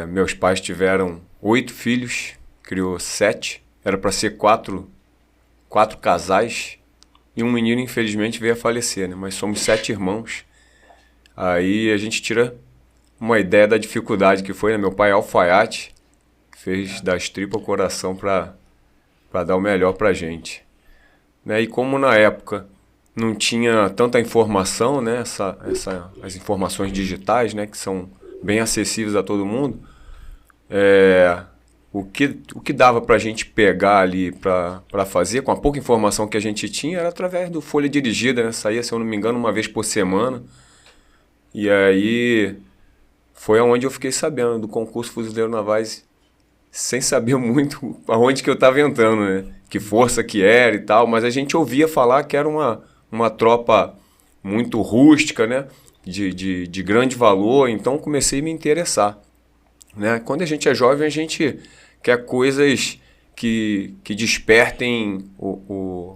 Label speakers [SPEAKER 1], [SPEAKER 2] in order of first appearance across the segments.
[SPEAKER 1] Meus pais tiveram 8 filhos, criou 7. Era para ser quatro casais e um menino, infelizmente, veio a falecer, né? Mas somos 7 irmãos. Aí a gente tira uma ideia da dificuldade que foi, né? Meu pai é alfaiate, fez das tripas o coração para dar o melhor para a gente. Né? E como na época não tinha tanta informação, né? As informações digitais, né? Que são bem acessíveis a todo mundo, o que dava para a gente pegar ali para fazer, com a pouca informação que a gente tinha, era através do Folha Dirigida, né? Saía, se eu não me engano, uma vez por semana. E aí foi onde eu fiquei sabendo do concurso Fuzileiro Navais, sem saber muito aonde que eu estava entrando, né? Que força que era e tal, mas a gente ouvia falar que era uma tropa muito rústica, né? De grande valor, então comecei a me interessar. Né? Quando a gente é jovem, a gente quer coisas que despertem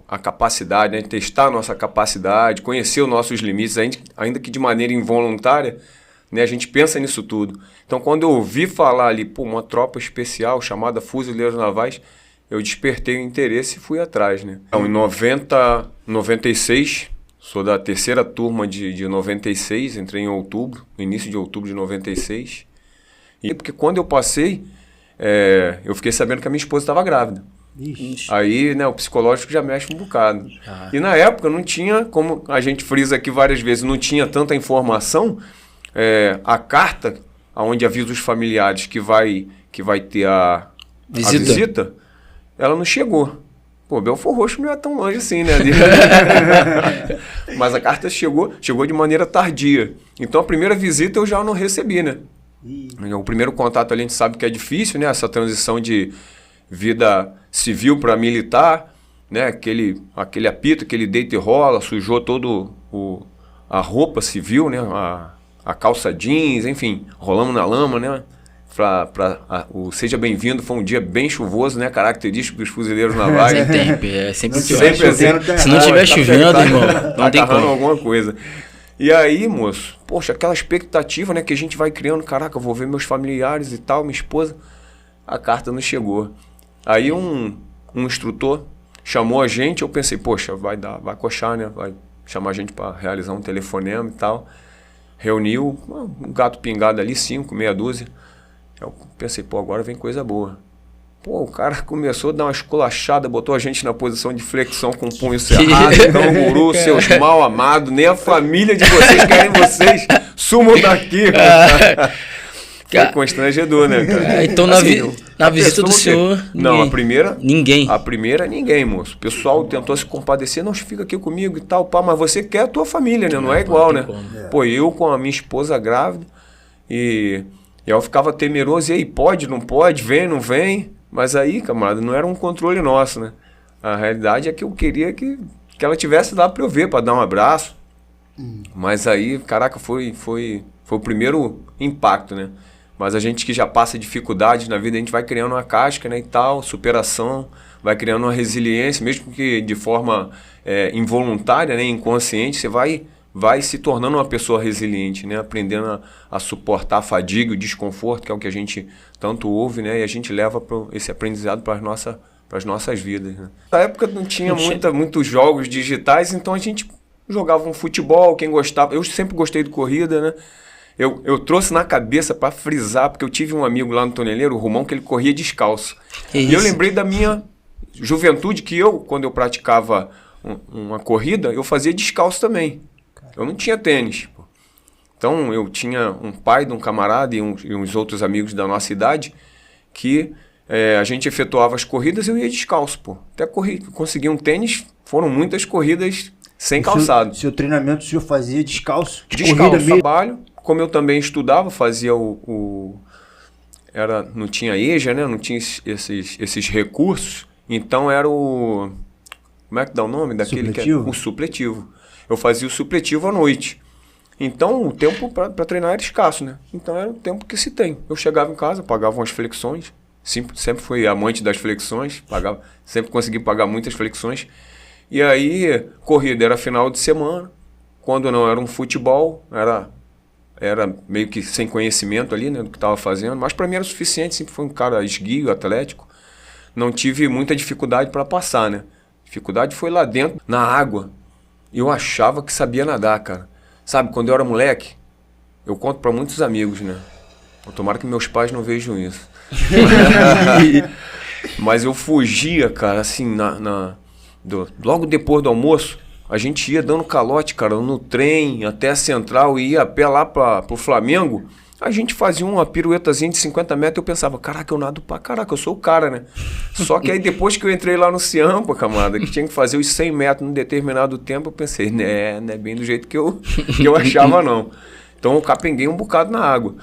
[SPEAKER 1] a capacidade, né? Testar a nossa capacidade, conhecer os nossos limites, ainda que de maneira involuntária, né? A gente pensa nisso tudo. Então, quando eu ouvi falar ali, uma tropa especial chamada Fuzileiros Navais, eu despertei o interesse e fui atrás. Né? Então, em 96, sou da terceira turma de 96, entrei em outubro, no início de outubro de 96. E porque quando eu passei, eu fiquei sabendo que a minha esposa estava grávida.
[SPEAKER 2] Ixi.
[SPEAKER 1] Aí, né, o psicológico já mexe um bocado. E na época não tinha, como a gente frisa aqui várias vezes, não tinha tanta informação. A carta, onde avisa os familiares que vai ter a visita, ela não chegou. Pô, Belford Roxo não é tão longe assim, né? Mas a carta chegou de maneira tardia. Então a primeira visita eu já não recebi, né? O primeiro contato ali a gente sabe que é difícil, né? Essa transição de vida civil para militar, né? Aquele apito, aquele deita e rola, sujou todo a roupa civil, né? A calça jeans, enfim, rolamos na lama, né? O Seja Bem-vindo foi um dia bem chuvoso, né? Característico dos fuzileiros navais.
[SPEAKER 3] Sempre
[SPEAKER 1] chovendo.
[SPEAKER 3] Se não tiver chovendo, irmão, não tem como.
[SPEAKER 1] Alguma coisa. E aí, moço, poxa, aquela expectativa, né? Que a gente vai criando, caraca, eu vou ver meus familiares e tal, minha esposa. A carta não chegou. Aí um instrutor chamou a gente, eu pensei, poxa, vai coxar, né? Vai chamar a gente para realizar um telefonema e tal. Reuniu um gato pingado ali, 5, meia dúzia. Eu pensei, agora vem coisa boa. O cara começou a dar uma esculachada, botou a gente na posição de flexão com o punho cerrado, canguru, seus mal amados, nem a família de vocês querem vocês, sumam daqui. Foi constrangedor, né, cara?
[SPEAKER 3] Então, assim, na visita do senhor...
[SPEAKER 1] Não, a primeira...
[SPEAKER 3] Ninguém.
[SPEAKER 1] A primeira, ninguém, moço. O pessoal tentou se compadecer, não, fica aqui comigo e tal, mas você quer a tua família, né? Não é igual, né? Eu com a minha esposa grávida, e eu ficava temeroso, e aí, pode, não pode, vem, não vem? Mas aí, camarada, não era um controle nosso, né? A realidade é que eu queria que ela tivesse lá para eu ver, para dar um abraço. Mas aí, caraca, foi o primeiro impacto, né? Mas a gente que já passa dificuldades na vida, a gente vai criando uma casca, né, e tal, superação, vai criando uma resiliência, mesmo que de forma involuntária, né, inconsciente, você vai se tornando uma pessoa resiliente, né, aprendendo a suportar a fadiga, o desconforto, que é o que a gente tanto ouve, né, e a gente leva esse aprendizado para as nossas vidas. Né. Na época não tinha muitos jogos digitais, então a gente jogava um futebol, quem gostava, eu sempre gostei de corrida, né. Eu trouxe na cabeça para frisar, porque eu tive um amigo lá no Toneleiro, o Romão, que ele corria descalço. E eu lembrei da minha juventude, que quando eu praticava uma corrida, eu fazia descalço também. Eu não tinha tênis. Então, eu tinha um pai de um camarada e uns outros amigos da nossa idade que a gente efetuava as corridas e eu ia descalço. Até consegui um tênis, foram muitas corridas sem calçado.
[SPEAKER 2] Seu treinamento o senhor fazia descalço?
[SPEAKER 1] Descalço, trabalho. Como eu também estudava, fazia não tinha EJA, né? Não tinha esses recursos. Então era o... Como é que dá o nome daquele?
[SPEAKER 2] Supletivo?
[SPEAKER 1] O supletivo. Eu fazia o supletivo à noite. Então o tempo para treinar era escasso, né? Então era o tempo que se tem. Eu chegava em casa, pagava umas flexões. Sempre fui amante das flexões. Sempre consegui pagar muitas flexões. E aí, corrida era final de semana. Quando não era um futebol, era era meio que sem conhecimento ali, né, do que estava fazendo, mas para mim era suficiente, sempre fui um cara esguio, atlético. Não tive muita dificuldade para passar, né? Dificuldade foi lá dentro, na água. Eu achava que sabia nadar, cara. Sabe, quando eu era moleque, eu conto para muitos amigos, né? Tomara que meus pais não vejam isso. Mas eu fugia, cara, assim, logo depois do almoço, a gente ia dando calote, cara, no trem até a central e ia a pé lá pro Flamengo. A gente fazia uma piruetazinha de 50 metros e eu pensava, caraca, eu nado pra caraca, eu sou o cara, né? Só que aí depois que eu entrei lá no Ciampa, camarada, que tinha que fazer os 100 metros num determinado tempo, eu pensei, né, não é bem do jeito que eu achava, não. Então eu capenguei um bocado na água.